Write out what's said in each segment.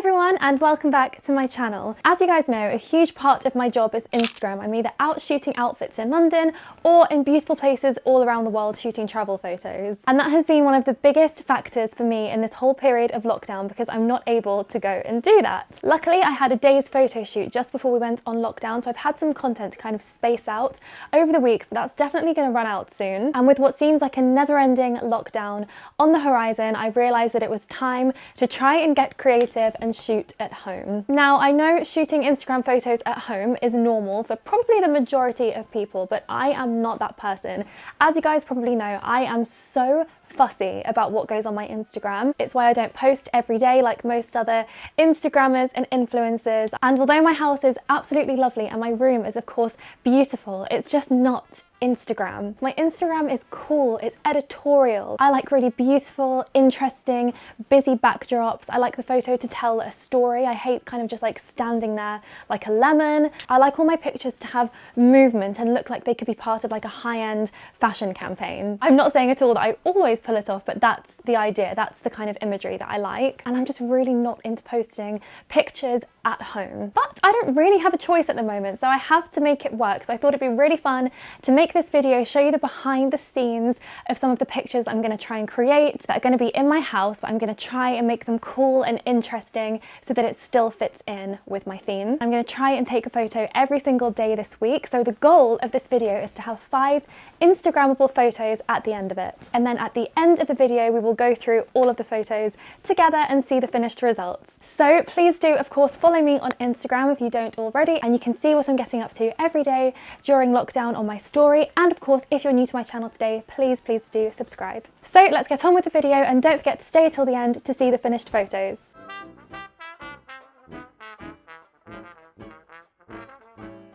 everyone and welcome back to my channel. As you guys know, a huge part of my job is Instagram. I'm either out shooting outfits in London or in beautiful places all around the world shooting travel photos. And that has been one of the biggest factors for me in this whole period of lockdown because I'm not able to go and do that. Luckily, I had a day's photo shoot just before we went on lockdown, so I've had some content to kind of space out over the weeks, but that's definitely going to run out soon. And with what seems like a never-ending lockdown on the horizon, I realised that it was time to try and get creative and shoot at home. Now, I know shooting Instagram photos at home is normal for probably the majority of people, but I am not that person. As you guys probably know, I am so fussy about what goes on my Instagram. It's why I don't post every day like most other Instagrammers and influencers. And although my house is absolutely lovely and my room is of course beautiful, it's just not Instagram. My Instagram is cool, it's editorial. I like really beautiful, interesting, busy backdrops. I like the photo to tell a story. I hate kind of just like standing there like a lemon. I like all my pictures to have movement and look like they could be part of like a high-end fashion campaign. I'm not saying at all that I always pull it off, but that's the idea. That's the kind of imagery that I like. And I'm just really not into posting pictures at home. But I don't really have a choice at the moment, so I have to make it work. So I thought it'd be really fun to make this video, show you the behind the scenes of some of the pictures I'm going to try and create that are going to be in my house, but I'm going to try and make them cool and interesting so that it still fits in with my theme. I'm going to try and take a photo every single day this week. So the goal of this video is to have 5 Instagrammable photos at the end of it. And then at the end of the video, we will go through all of the photos together and see the finished results. So please do, of course, follow me on Instagram if you don't already, and you can see what I'm getting up to every day during lockdown on my story. And of course, if you're new to my channel today, please do subscribe. So let's get on with the video, and don't forget to stay till the end to see the finished photos.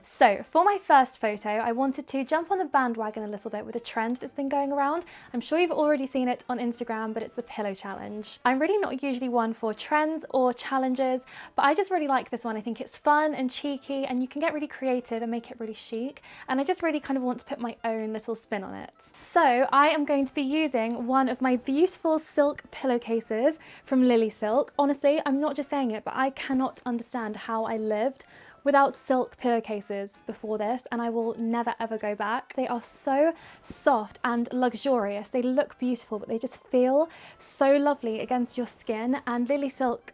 So for my first photo, I wanted to jump on the bandwagon a little bit with a trend that's been going around. I'm sure you've already seen it on Instagram, but it's the pillow challenge. I'm really not usually one for trends or challenges, but I just really like this one. I think it's fun and cheeky, and you can get really creative and make it really chic. And I just really kind of want to put my own little spin on it. So I am going to be using one of my beautiful silk pillowcases from Lily Silk. Honestly, I'm not just saying it, but I cannot understand how I lived without silk pillowcases before this, and I will never ever go back. They are so soft and luxurious. They look beautiful, but they just feel so lovely against your skin. And Lily Silk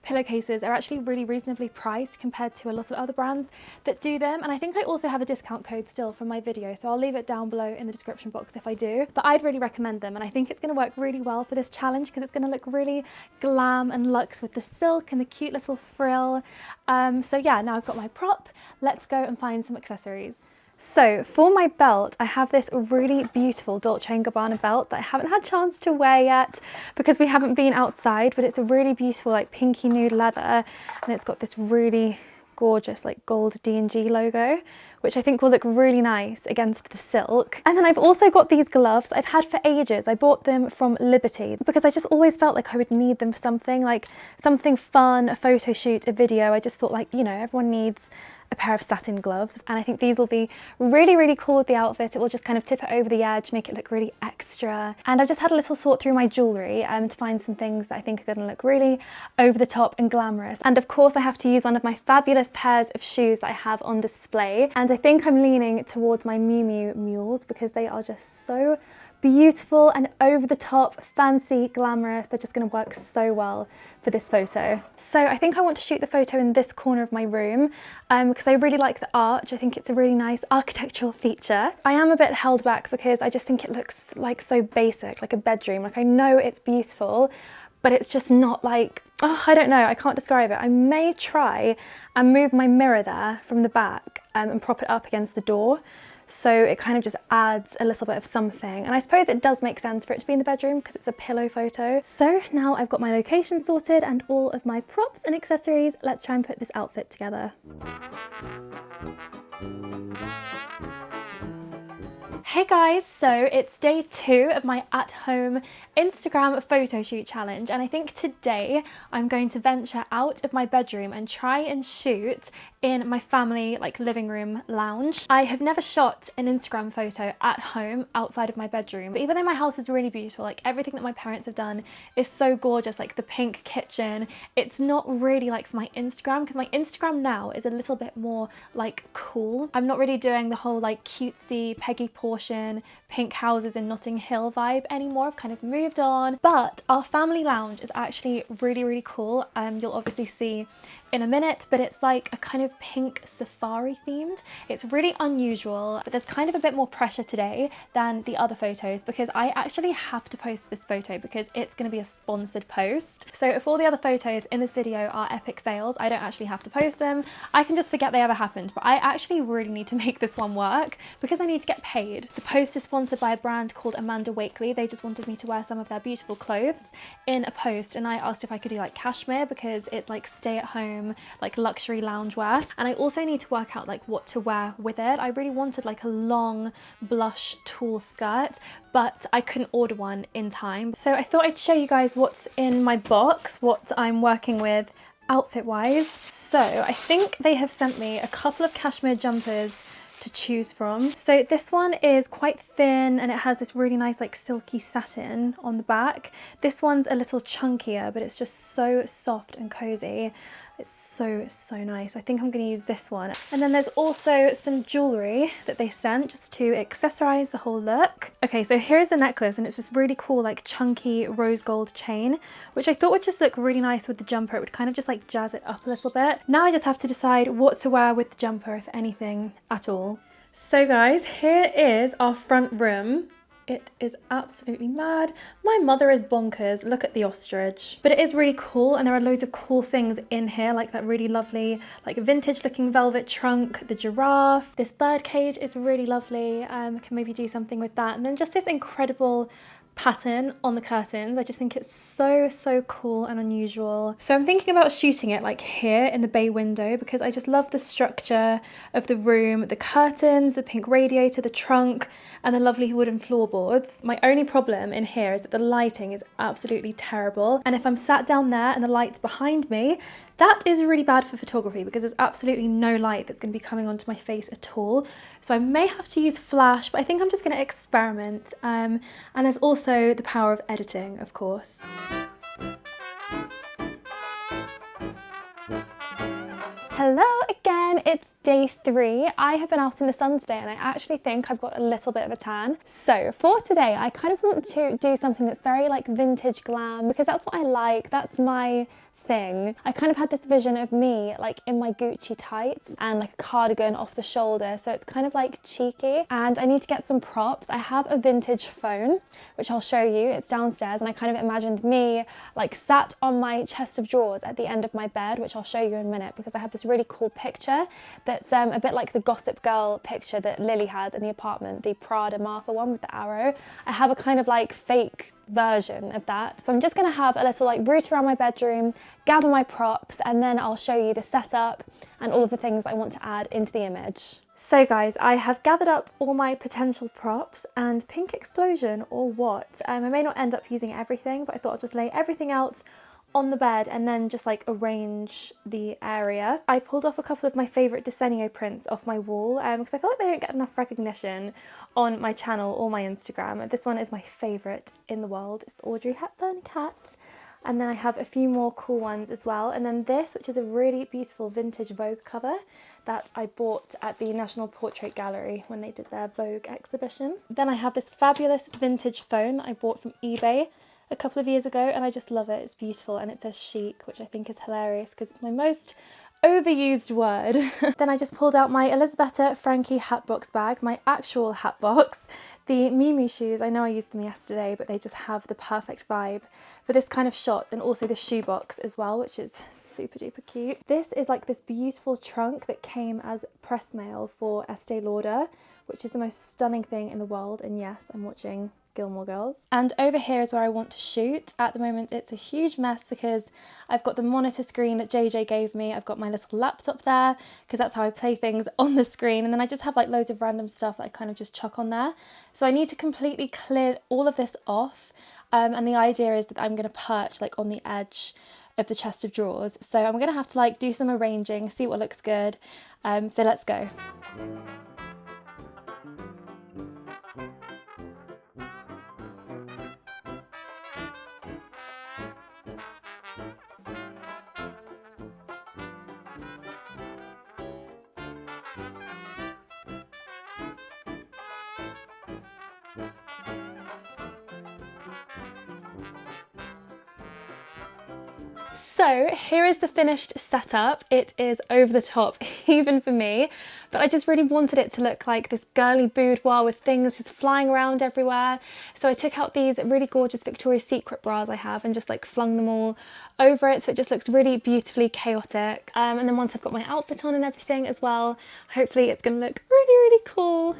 pillowcases are actually really reasonably priced compared to a lot of other brands that do them. And I think I also have a discount code still from my video, so I'll leave it down below in the description box if I do. But I'd really recommend them, and I think it's gonna work really well for this challenge because it's gonna look really glam and luxe with the silk and the cute little frill. So yeah, now I've got my prop, let's go and find some accessories. So for my belt, I have this really beautiful Dolce & Gabbana belt that I haven't had a chance to wear yet because we haven't been outside, but it's a really beautiful like pinky nude leather, and it's got this really gorgeous like gold D&G logo, which I think will look really nice against the silk. And then I've also got these gloves I've had for ages. I bought them from Liberty because I just always felt like I would need them for something, like something fun, a photo shoot, a video. I just thought, like, you know, everyone needs a pair of satin gloves, and I think these will be really cool with the outfit. It will just kind of tip it over the edge, make it look really extra. And I've just had a little sort through my jewellery to find some things that I think are going to look really over the top and glamorous. And of course I have to use one of my fabulous pairs of shoes that I have on display, and I think I'm leaning towards my Miu Miu mules because they are just so beautiful and over the top, fancy, glamorous. They're just going to work so well for this photo. So I think I want to shoot the photo in this corner of my room because I really like the arch. I think it's a really nice architectural feature. I am a bit held back because I just think it looks like so basic, like a bedroom. Like, I know it's beautiful, but it's just not like, oh, I don't know, I can't describe it. I may try and move my mirror there from the back and prop it up against the door, so it kind of just adds a little bit of something. And I suppose it does make sense for it to be in the bedroom because it's a pillow photo. So now I've got my location sorted and all of my props and accessories, let's try and put this outfit together. Hey guys, so it's day 2 of my at-home Instagram photo shoot challenge, and I think today I'm going to venture out of my bedroom and try and shoot in my family living room lounge. I have never shot an Instagram photo at home outside of my bedroom, but even though my house is really beautiful, everything that my parents have done is so gorgeous, the pink kitchen, it's not really for my Instagram, because my Instagram now is a little bit more cool. I'm not really doing the whole cutesy Peggy Portion pink houses in Notting Hill vibe anymore. I've kind of moved on, but our family lounge is actually really cool. You'll obviously see in a minute, but it's a kind of pink safari themed. It's really unusual, but there's kind of a bit more pressure today than the other photos because I actually have to post this photo because it's going to be a sponsored post. So if all the other photos in this video are epic fails, I don't actually have to post them. I can just forget they ever happened, but I actually really need to make this one work because I need to get paid. The post is sponsored by a brand called Amanda Wakely. They just wanted me to wear some of their beautiful clothes in a post, and I asked if I could do cashmere because it's stay at home, luxury loungewear. And I also need to work out what to wear with it. I really wanted a long blush tulle skirt, but I couldn't order one in time. So I thought I'd show you guys what's in my box, what I'm working with outfit wise. So I think they have sent me a couple of cashmere jumpers to choose from. So this one is quite thin and it has this really nice silky satin on the back. This one's a little chunkier, but it's just so soft and cozy. It's so nice. I think I'm going to use this one. And then there's also some jewellery that they sent just to accessorize the whole look. Okay, so here's the necklace, and it's this really cool chunky rose gold chain, which I thought would just look really nice with the jumper. It would kind of just jazz it up a little bit. Now I just have to decide what to wear with the jumper, if anything at all. So guys, here is our front room. It is absolutely mad. My mother is bonkers. Look at the ostrich. But it is really cool, and there are loads of cool things in here, that really lovely vintage looking velvet trunk, the giraffe. This bird cage is really lovely. Can maybe do something with that. And then just this incredible pattern on the curtains. I just think it's so cool and unusual. So I'm thinking about shooting it here in the bay window because I just love the structure of the room, the curtains, the pink radiator, the trunk, and the lovely wooden floorboards. My only problem in here is that the lighting is absolutely terrible, and if I'm sat down there and the light's behind me, that is really bad for photography because there's absolutely no light that's going to be coming onto my face at all. So I may have to use flash, but I think I'm just going to experiment. And there's also the power of editing, of course. Hello again, it's day 3. I have been out in the sun today and I actually think I've got a little bit of a tan. So for today, I kind of want to do something that's very vintage glam because that's what I like, that's my thing. I kind of had this vision of me in my Gucci tights and a cardigan off the shoulder, so it's kind of cheeky, and I need to get some props. I have a vintage phone which I'll show you, it's downstairs, and I kind of imagined me sat on my chest of drawers at the end of my bed, which I'll show you in a minute because I have this really cool picture that's a bit like the Gossip Girl picture that Lily has in the apartment, the Prada Martha one with the arrow. I have a kind of fake version of that. So I'm just going to have a little route around my bedroom, gather my props, and then I'll show you the setup and all of the things that I want to add into the image. So guys, I have gathered up all my potential props, and pink explosion or what? I may not end up using everything, but I thought I'll just lay everything out on the bed and then just arrange the area. I pulled off a couple of my favourite Desenio prints off my wall because I feel like they don't get enough recognition on my channel or my Instagram. This one is my favourite in the world. It's the Audrey Hepburn cat. And then I have a few more cool ones as well. And then this, which is a really beautiful vintage Vogue cover that I bought at the National Portrait Gallery when they did their Vogue exhibition. Then I have this fabulous vintage phone that I bought from eBay a couple of years ago, and I just love it. It's beautiful, and it says chic, which I think is hilarious because it's my most overused word. Then I just pulled out my Elisabetta Franchi hatbox bag, my actual hatbox, the Miu Miu shoes. I know I used them yesterday, but they just have the perfect vibe for this kind of shot, and also the shoebox as well, which is super duper cute. This is this beautiful trunk that came as press mail for Estee Lauder, which is the most stunning thing in the world. And yes, I'm watching Gilmore Girls. And over here is where I want to shoot. At the moment it's a huge mess because I've got the monitor screen that JJ gave me, I've got my little laptop there because that's how I play things on the screen, and then I just have like loads of random stuff that I kind of just chuck on there. So I need to completely clear all of this off, and the idea is that I'm going to perch like on the edge of the chest of drawers. So I'm going to have to like do some arranging, see what looks good. So let's go. So here is the finished setup. It is over the top, even for me, but I just really wanted it to look like this girly boudoir with things just flying around everywhere. So I took out these really gorgeous Victoria's Secret bras I have and just like flung them all over it, so it just looks really beautifully chaotic. And then once I've got my outfit on and everything as well, hopefully it's gonna look really, really cool.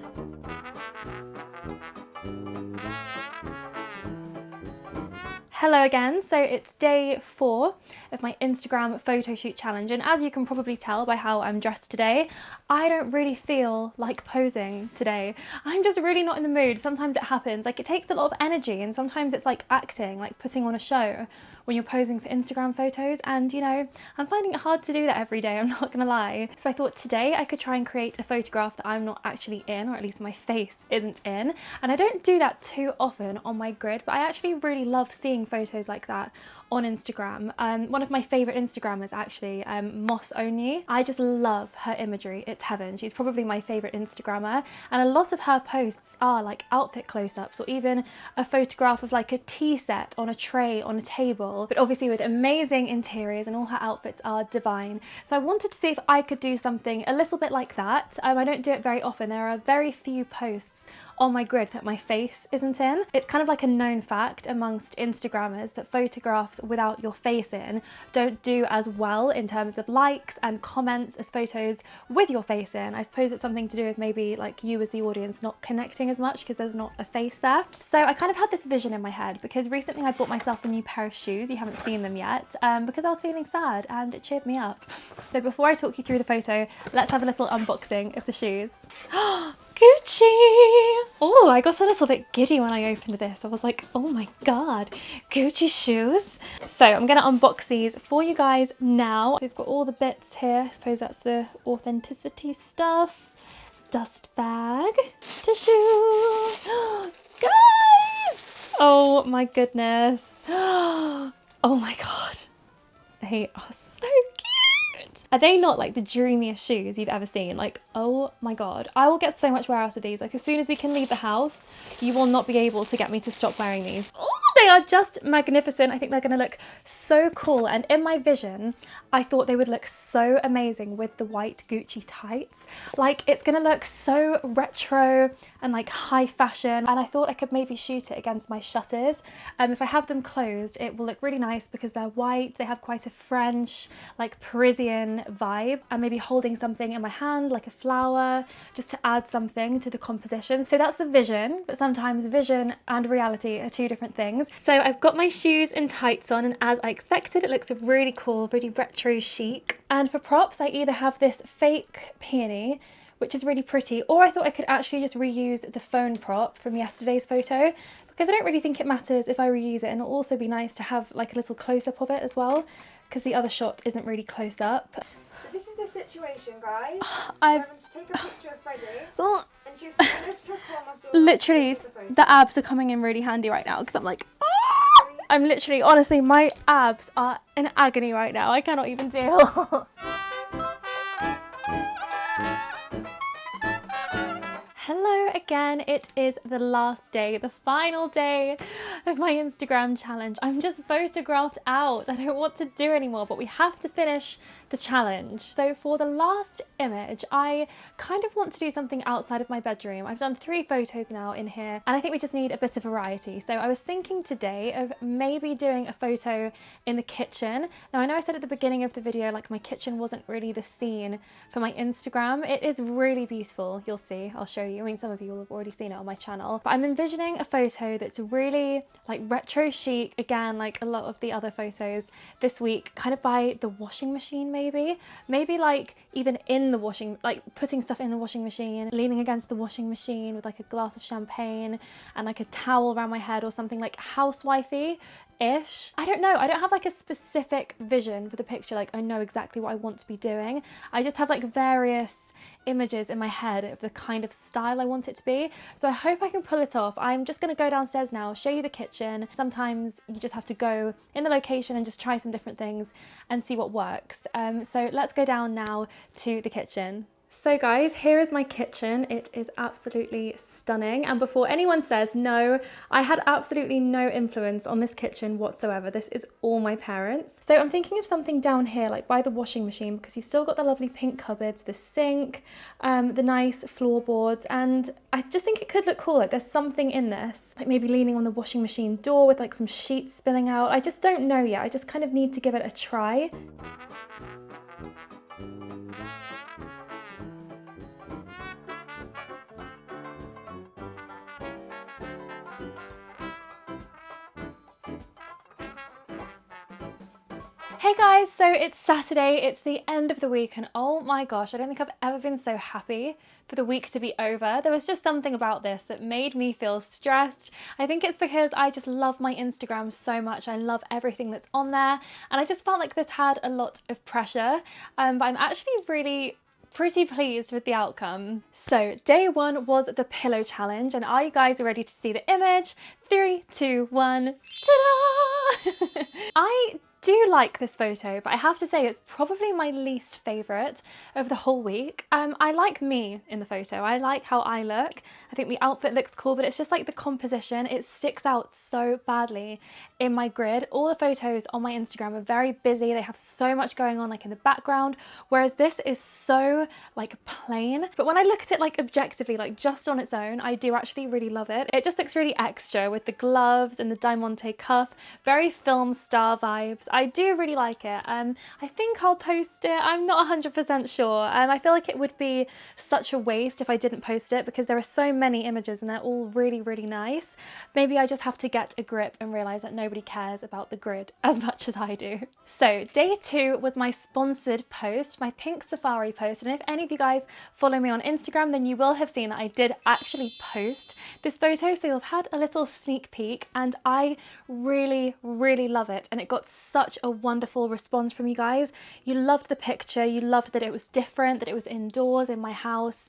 Hello again, so it's day 4 of my Instagram photo shoot challenge, and as you can probably tell by how I'm dressed today, I don't really feel like posing today. I'm just really not in the mood. Sometimes it happens, like it takes a lot of energy, and sometimes it's like acting, like putting on a show when you're posing for Instagram photos, and you know, I'm finding it hard to do that every day, I'm not gonna lie. So I thought today I could try and create a photograph that I'm not actually in, or at least my face isn't in, and I don't do that too often on my grid, but I actually really love seeing photos like that on Instagram. One of my favourite Instagrammers actually, Moss Only. I just love her imagery, it's heaven. She's probably my favourite Instagrammer, and a lot of her posts are like outfit close-ups or even a photograph of like a tea set on a tray on a table, but obviously with amazing interiors, and all her outfits are divine. So I wanted to see if I could do something a little bit like that. I don't do it very often. There are very few posts on my grid that my face isn't in. It's kind of like a known fact amongst Instagrammers that photographs without your face in don't do as well in terms of likes and comments as photos with your face in. I suppose it's something to do with maybe like you as the audience not connecting as much because there's not a face there. So I kind of had this vision in my head because recently I bought myself a new pair of shoes. You haven't seen them yet because I was feeling sad and it cheered me up. So before I talk you through the photo, let's have a little unboxing of the shoes. Gucci! Oh, I got a little bit giddy when I opened this. I was like, oh my god, Gucci shoes. So I'm gonna unbox these for you guys now. We've got all the bits here. I suppose that's the authenticity stuff. Dust bag, tissue. Guys! Oh my goodness. Oh my god. They are so cute. Are they not like the dreamiest shoes you've ever seen? Like, oh my god. I will get so much wear out of these. Like as soon as we can leave the house, you will not be able to get me to stop wearing these. Oh, they are just magnificent. I think they're gonna look so cool. And in my vision, I thought they would look so amazing with the white Gucci tights. Like it's gonna look so retro and like high fashion. And I thought I could maybe shoot it against my shutters. If I have them closed, it will look really nice because they're white. They have quite a French, like Parisian vibe. And maybe holding something in my hand, like a flower, just to add something to the composition. So that's the vision, but sometimes vision and reality are two different things. So I've got my shoes and tights on, and as I expected, it looks really cool, really retro chic. And for props, I either have this fake peony, which is really pretty, or I thought I could actually just reuse the phone prop from yesterday's photo, because I don't really think it matters if I reuse it, and it'll also be nice to have like a little close-up of it as well, because the other shot isn't really close up. So this is the situation, guys. I'm having to take a picture of Freddy and just lift her core muscle. Literally, the abs are coming in really handy right now because I'm like, I'm literally, honestly, my abs are in agony right now. I cannot even deal. Hello again, it is the last day, the final day of my Instagram challenge. I'm just photographed out. I don't want to do anymore, but we have to finish the challenge. So for the last image, I kind of want to do something outside of my bedroom. I've done 3 photos now in here, and I think we just need a bit of variety. So I was thinking today of maybe doing a photo in the kitchen. Now I know I said at the beginning of the video, like my kitchen wasn't really the scene for my Instagram. It is really beautiful, you'll see, I'll show you I mean, some of you will have already seen it on my channel, but I'm envisioning a photo that's really like retro chic, again, like a lot of the other photos this week, kind of by the washing machine maybe like even in the washing, like putting stuff in the washing machine, leaning against the washing machine with like a glass of champagne and like a towel around my head or something, like housewifey-ish. I don't know, I don't have like a specific vision for the picture, like I know exactly what I want to be doing. I just have like various images in my head of the kind of style I want it to be. So I hope I can pull it off. I'm just gonna go downstairs now, show you the kitchen. Sometimes you just have to go in the location and just try some different things and see what works. So let's go down now to the kitchen. So guys, here is my kitchen. It is absolutely stunning. And before anyone says no, I had absolutely no influence on this kitchen whatsoever. This is all my parents. So I'm thinking of something down here, like by the washing machine, because you've still got the lovely pink cupboards, the sink, the nice floorboards, and I just think it could look cool. Like there's something in this, like maybe leaning on the washing machine door with like some sheets spilling out. I just don't know yet. I just kind of need to give it a try. Hey guys, so it's Saturday, it's the end of the week, and oh my gosh, I don't think I've ever been so happy for the week to be over. There was just something about this that made me feel stressed. I think it's because I just love my Instagram so much. I love everything that's on there, and I just felt like this had a lot of pressure, but I'm actually really pretty pleased with the outcome. So day one was the pillow challenge, and are you guys ready to see the image? 3, 2, 1, ta-da! I do like this photo, but I have to say it's probably my least favourite of the whole week. I like me in the photo. I like how I look. I think the outfit looks cool, but it's just like the composition. It sticks out so badly in my grid. All the photos on my Instagram are very busy. They have so much going on like in the background, whereas this is so like plain. But when I look at it like objectively, like just on its own, I do actually really love it. It just looks really extra with the gloves and the diamante cuff, very film star vibes. I do really like it. I think I'll post it. I'm not 100% sure. I feel like it would be such a waste if I didn't post it because there are so many images and they're all really, really nice. Maybe I just have to get a grip and realise that nobody cares about the grid as much as I do. So day 2 was my sponsored post, my pink safari post. And if any of you guys follow me on Instagram, then you will have seen that I did actually post this photo. So you'll have had a little sneak peek and I really, really love it. And it got such a wonderful response from you guys. You loved the picture, you loved that it was different, that it was indoors in my house,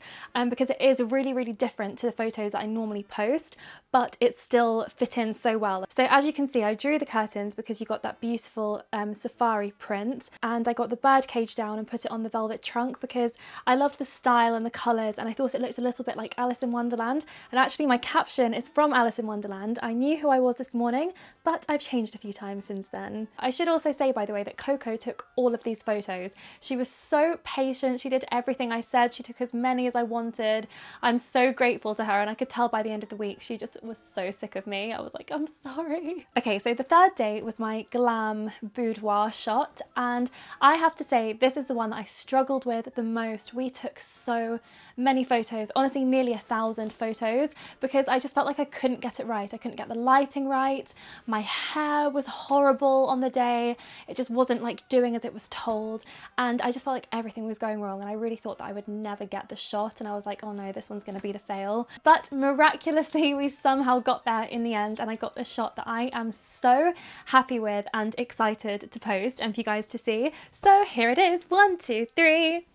because it is really, really different to the photos that I normally post, but it still fit in so well. So as you can see, I drew the curtains because you got that beautiful safari print, and I got the bird cage down and put it on the velvet trunk because I loved the style and the colours, and I thought it looked a little bit like Alice in Wonderland. And actually my caption is from Alice in Wonderland. I knew who I was this morning, but I've changed a few times since then. I should also say, by the way, that Coco took all of these photos. She was so patient. She did everything I said. She took as many as I wanted. I'm so grateful to her, and I could tell by the end of the week she just was so sick of me. I was like, I'm sorry. Okay, so the third day was my glam boudoir shot, and I have to say this is the one that I struggled with the most. We took so many photos, honestly nearly 1,000 photos, because I just felt like I couldn't get it right. I couldn't get the lighting right. My hair was horrible on the day. It just wasn't like doing as it was told, and I just felt like everything was going wrong, and I really thought that I would never get the shot, and I was like, oh no, this one's going to be the fail. But miraculously we somehow got there in the end, and I got the shot that I am so happy with and excited to post and for you guys to see. So here it is, 1, 2, 3.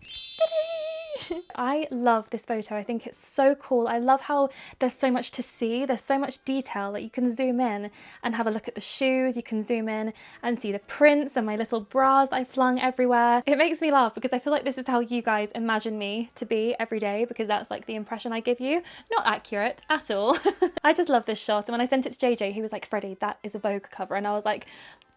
I love this photo. I think it's so cool. I love how there's so much to see. There's so much detail that you can zoom in and have a look at the shoes. You can zoom in and see the prints and my little bras that I flung everywhere. It makes me laugh because I feel like this is how you guys imagine me to be every day, because that's like the impression I give you. Not accurate at all. I just love this shot, and when I sent it to JJ, he was like, Freddie, that is a Vogue cover, and I was like,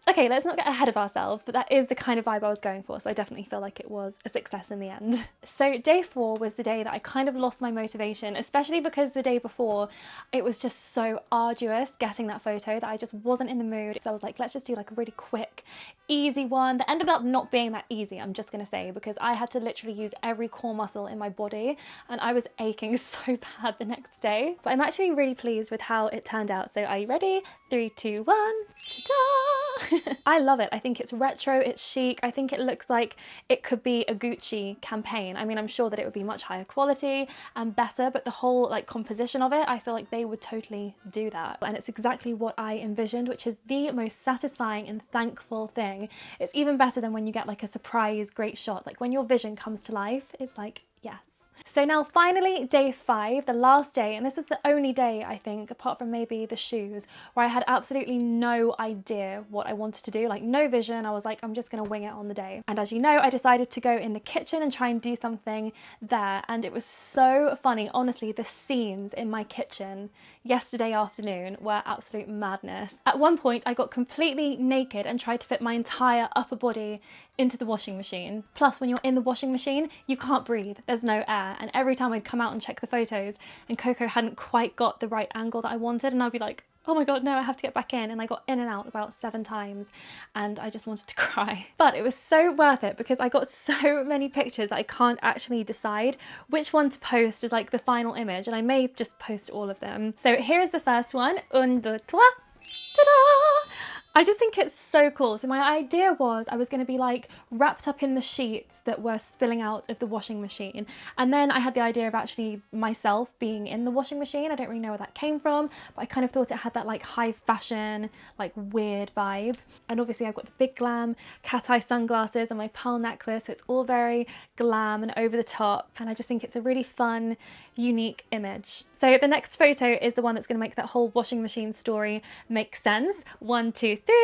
Okay, let's not get ahead of ourselves, but that is the kind of vibe I was going for, so I definitely feel like it was a success in the end. So day 4 was the day that I kind of lost my motivation, especially because the day before it was just so arduous getting that photo that I just wasn't in the mood. So I was like, let's just do like a really quick, easy one that ended up not being that easy, I'm just gonna say, because I had to literally use every core muscle in my body and I was aching so bad the next day. But I'm actually really pleased with how it turned out. So are you ready? 3, 2, 1, ta-da! I love it. I think it's retro, it's chic. I think it looks like it could be a Gucci campaign. I mean, I'm sure that it would be much higher quality and better, but the whole like composition of it, I feel like they would totally do that. And it's exactly what I envisioned, which is the most satisfying and thankful thing. It's even better than when you get like a surprise great shot. Like when your vision comes to life, it's like, yes. So now finally day 5, the last day, and this was the only day I think, apart from maybe the shoes, where I had absolutely no idea what I wanted to do, like no vision. I was like, I'm just gonna wing it on the day. And as you know, I decided to go in the kitchen and try and do something there. And it was so funny. Honestly, the scenes in my kitchen yesterday afternoon were absolute madness. At one point, I got completely naked and tried to fit my entire upper body into the washing machine. Plus, when you're in the washing machine, you can't breathe, there's no air. And every time I'd come out and check the photos and Coco hadn't quite got the right angle that I wanted, and I'd be like, oh my God, no, I have to get back in. And I got in and out about 7 times and I just wanted to cry. But it was so worth it because I got so many pictures that I can't actually decide which one to post as like the final image, and I may just post all of them. So here is the first one, 1, 2, 3, ta-da! I just think it's so cool. So my idea was I was going to be like wrapped up in the sheets that were spilling out of the washing machine. And then I had the idea of actually myself being in the washing machine. I don't really know where that came from, but I kind of thought it had that like high fashion, like weird vibe. And obviously I've got the big glam cat eye sunglasses and my pearl necklace. So it's all very glam and over the top. And I just think it's a really fun, unique image. So the next photo is the one that's going to make that whole washing machine story make sense. 1, 2, 3.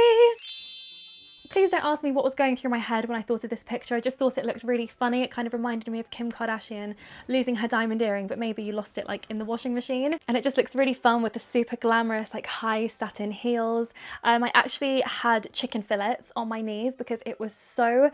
Please don't ask me what was going through my head when I thought of this picture. I just thought it looked really funny. It kind of reminded me of Kim Kardashian losing her diamond earring, but maybe you lost it like in the washing machine. And it just looks really fun with the super glamorous like high satin heels. I actually had chicken fillets on my knees because it was so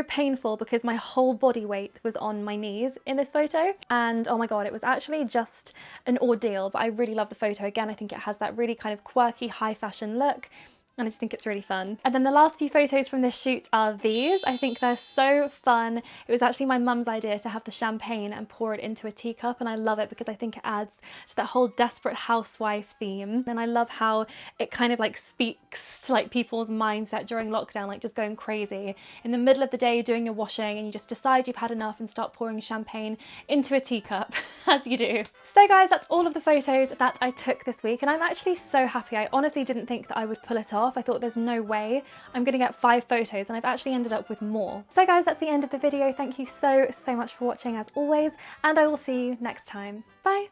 painful because my whole body weight was on my knees in this photo. And oh my God, it was actually just an ordeal, but I really love the photo. Again, I think it has that really kind of quirky high fashion look. And I just think it's really fun. And then the last few photos from this shoot are these. I think they're so fun. It was actually my mum's idea to have the champagne and pour it into a teacup, and I love it because I think it adds to that whole desperate housewife theme. And I love how it kind of like speaks to like people's mindset during lockdown, like just going crazy. In the middle of the day doing your washing and you just decide you've had enough and start pouring champagne into a teacup, as you do. So guys, that's all of the photos that I took this week, and I'm actually so happy. I honestly didn't think that I would pull it off. I thought there's no way I'm gonna get 5 photos, and I've actually ended up with more. So guys, that's the end of the video. Thank you so much for watching as always, and I will see you next time. Bye.